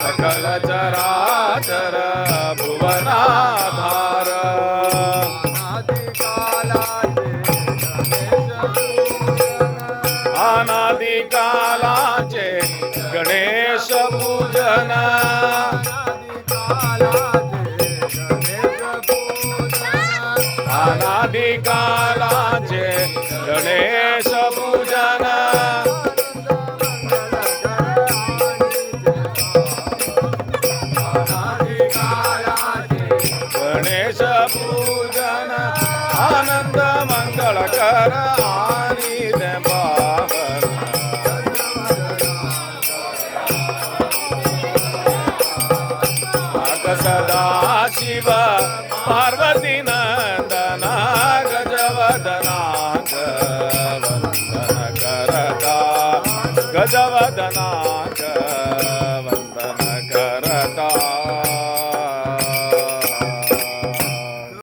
सकल चराचर भुवनाधार अनादि कालाचे गणेश पूजन अनादि कालाचे गणेश पूजन गणेश पूजन आनंद मंगल कर आणि सदा शिव पार्वती नंदना गजवदनाथ वंदन करता गजवदनाथ वंदन करता